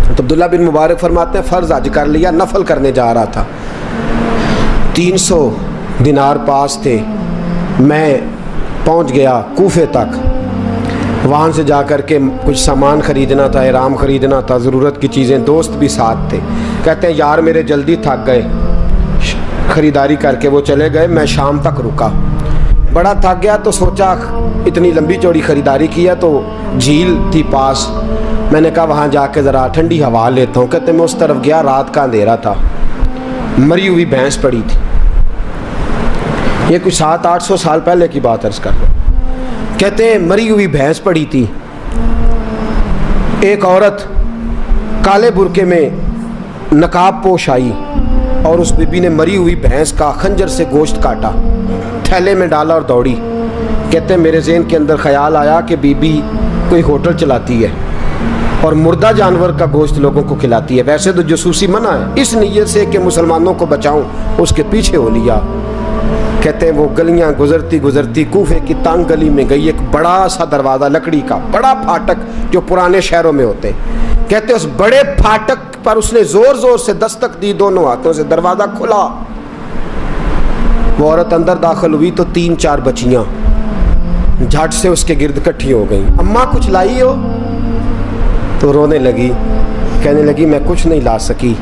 تو عبداللہ بن مبارک فرماتے ہیں فرض حج کر لیا، نفل کرنے جا رہا تھا، 300 دینار پاس تھے، میں پہنچ گیا کوفے تک، وہاں سے جا کر کے کچھ سامان خریدنا تھا، احرام خریدنا تھا، ضرورت کی چیزیں، دوست بھی ساتھ تھے، کہتے ہیں یار میرے جلدی تھک گئے، خریداری کر کے وہ چلے گئے، میں شام تک رکا، بڑا تھک گیا تو سوچا اتنی لمبی چوڑی خریداری کی ہے تو جھیل تھی پاس، میں نے کہا وہاں جا کے ذرا ٹھنڈی ہوا لیتا ہوں، کہتے میں اس طرف گیا، رات کا اندھیرا تھا، مری ہوئی بھینس پڑی تھی، یہ کچھ 700-800 سال پہلے کی بات عرض کر رہا ہوں، کہتے ہیں مری ہوئی بھینس پڑی تھی، ایک عورت کالے برقعے میں نقاب پوش آئی اور اس بی بی نے مری ہوئی بھینس کا خنجر سے گوشت کاٹا، تھیلے میں ڈالا اور دوڑی، کہتے ہیں میرے ذہن کے اندر خیال آیا کہ بی بی کوئی ہوٹل چلاتی ہے اور مردہ جانور کا گوشت لوگوں کو کھلاتی ہے، ویسے تو جاسوسی منع ہے، اس نیت سے کہ مسلمانوں کو بچاؤں اس کے پیچھے ہو لیا۔ کہتے ہیں وہ گلیاں گزرتی گزرتی کوفے کی تنگ گلی میں گئی، ایک بڑا سا دروازہ لکڑی کا، بڑا پھاٹک جو پرانے شہروں میں ہوتے، کہتے اس بڑے پھاٹک پر اس نے زور زور سے دستک دی، دونوں ہاتھوں سے دروازہ کھلا، وہ عورت اندر داخل ہوئی تو 3-4 بچیاں جھٹ سے اس کے گرد اکٹھی ہو گئیں، اماں کچھ لائی ہو؟ تو رونے لگی، کہنے لگی میں کچھ نہیں لا سکی،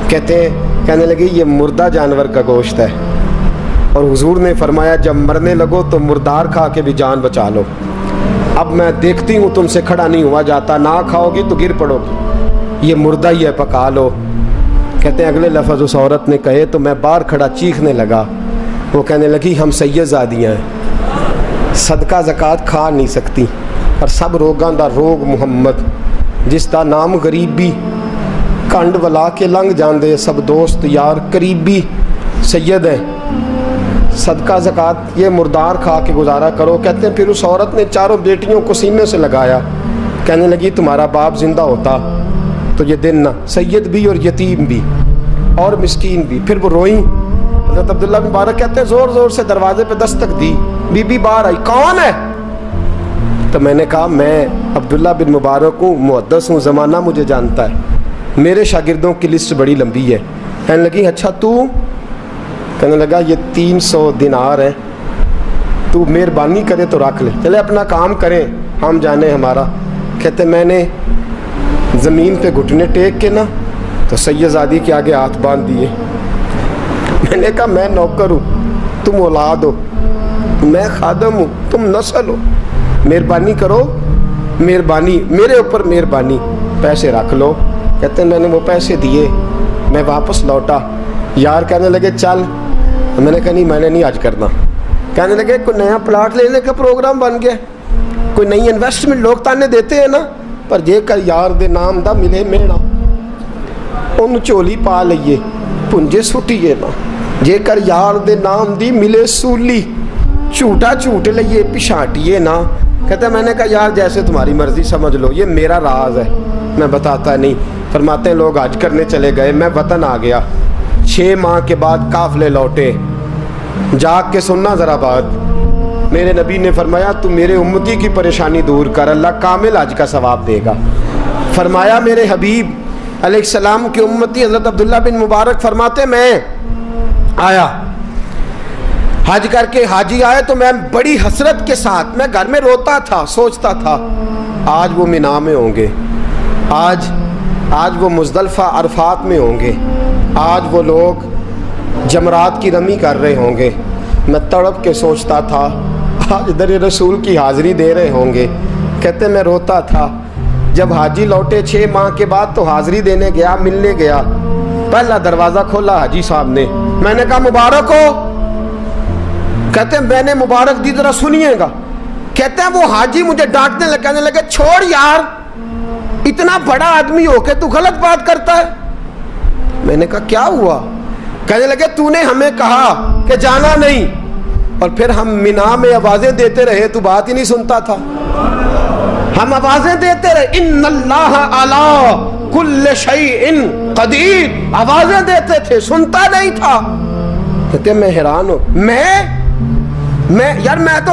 کہنے لگی یہ مردہ جانور کا گوشت ہے، اور حضور نے فرمایا جب مرنے لگو تو مردار کھا کے بھی جان بچا لو، اب میں دیکھتی ہوں تم سے کھڑا نہیں ہوا جاتا، نہ کھاؤ گی تو گر پڑو گی، یہ مردہ ہی ہے پکا لو۔ کہتے ہیں اگلے لفظ اس عورت نے کہے تو میں باہر کھڑا چیخنے لگا، وہ کہنے لگی ہم سید زادیاں ہیں، صدقہ زکوٰۃ کھا نہیں سکتی، پر سب روگاں دا روگ محمد، جس دا نام غریبی، کنڈ ولا کے لنگ جاندے سب دوست یار قریبی، سید ہیں، صدقہ زکوٰۃ یہ مردار کھا کے گزارا کرو۔ کہتے ہیں پھر اس عورت نے 4 بیٹیوں کو سینے سے لگایا، کہنے لگی تمہارا باپ زندہ ہوتا تو یہ دن نہ، سید بھی اور یتیم بھی اور مسکین بھی۔ پھر وہ روئیں، حضرت عبداللہ بن مبارک کہتے ہیں زور زور سے دروازے پہ دستک دی، بی بی باہر آئی، کون ہے؟ تو میں نے کہا میں عبداللہ بن مبارک ہوں، محدث ہوں، زمانہ مجھے جانتا ہے، میرے شاگردوں کی لسٹ بڑی لمبی ہے۔ کہنے لگی اچھا تو؟ کہنے لگا یہ 300 دینار ہیں، تو مہربانی کرے تو رکھ لے، چلے اپنا کام کریں ہم جانے ہمارا۔ کہتے میں نے زمین پہ گھٹنے ٹیک کے نا تو سید زادی کے آگے ہاتھ باندھ دیے، میں نے کہا میں نوکر ہوں، تم اولاد ہو، میں خادم ہوں، تم نسل ہو، مہربانی کرو، مہربانی میرے اوپر مہربانی، پیسے رکھ لو۔ کہتے ہیں میں نے وہ پیسے دیے، میں واپس لوٹا، یار کہنے لگے چل، میں نے کہا نہیں میں نے نہیں آج کرنا، کہنے لگے کوئی نیا پلاٹ لینے کا پروگرام بن گیا، کوئی نئی انویسٹمنٹ، لوگ تانے دیتے ہیں نا، پر جے کر یار دے نام دا ملے میڑا، ان چولی پا لئیے پنجے سٹیے نا، جے کر یار دے نام دی ملے سولی، چھوٹا چھوٹ لئیے پشانٹیے نا۔ کہتا ہے میں نے کہا یار جیسے تمہاری مرضی سمجھ لو، یہ میرا راز ہے، میں بتاتا نہیں۔ فرماتے ہیں لوگ حج کرنے چلے گئے، میں وطن آ گیا، 6 ماہ کے بعد قافلے لوٹے، جاگ کے سننا ذرا بات، میرے نبی نے فرمایا تو میرے امتی کی پریشانی دور کر، اللہ کامل حج کا ثواب دے گا۔ فرمایا میرے حبیب علیہ السلام کی امتی حضرت عبداللہ بن مبارک فرماتے میں آیا حج کر کے، حاجی آئے تو میں بڑی حسرت کے ساتھ، میں گھر میں روتا تھا، سوچتا تھا آج وہ مینا میں ہوں گے، آج وہ مزدلفہ عرفات میں ہوں گے، آج وہ لوگ جمرات کی رمی کر رہے ہوں گے، میں تڑپ کے سوچتا تھا آج در رسول کی حاضری دے رہے ہوں گے۔ کہتے میں روتا تھا، جب حاجی لوٹے 6 ماہ کے بعد تو حاضری دینے گیا، ملنے گیا، پہلا دروازہ کھولا حاجی صاحب نے، میں نے کہا مبارک ہو؟ کہتے ہیں میں نے مبارک دی ذرا سنیے گا۔ کہتے ہیں وہ حاجی مجھے ڈانٹنے لگے، کہنے لگے چھوڑ یار، اتنا بڑا آدمی ہو کے تو غلط بات کرتا ہے۔ میں نے کہا کیا ہوا؟ کہنے لگے تو نے ہمیں کہا کہ جانا نہیں، اور پھر ہم مینا میں آوازیں دیتے رہے، تو بات ہی نہیں سنتا تھا، ہم آوازیں دیتے رہے ان اللہ علی کل شیء قدیر، آوازیں دیتے تھے، سنتا نہیں تھا۔ کہتے میں حیران ہوں، میں یار میں تو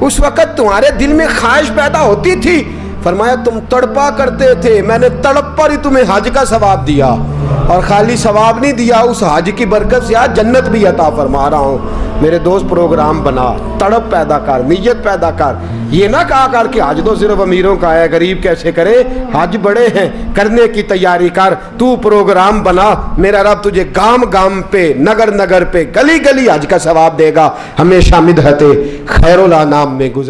اس وقت تمہارے دل میں خواہش پیدا ہوتی تھی. فرمایا تم تڑپا کرتے تھے, میں نے تڑپ پر ہی تمہیں حج کا ثواب دیا, اور خالی ثواب نہیں دیا, اس حج کی برکت سے آج جنت بھی عطا فرما رہا ہوں. میرے دوست پروگرام بنا, تڑپ پیدا کر, نیت پیدا کر. یہ نہ کہا کر کہ حج تو صرف امیروں کا ہے, غریب کیسے کرے, حج بڑے ہیں, کرنے کی تیاری کر. تو پروگرام بنا, میرا رب تجھے گام گام پہ, نگر نگر پہ, گلی گلی حج کا ثواب دے گا. ہمیشہ مدحت خیر الانام میں گزر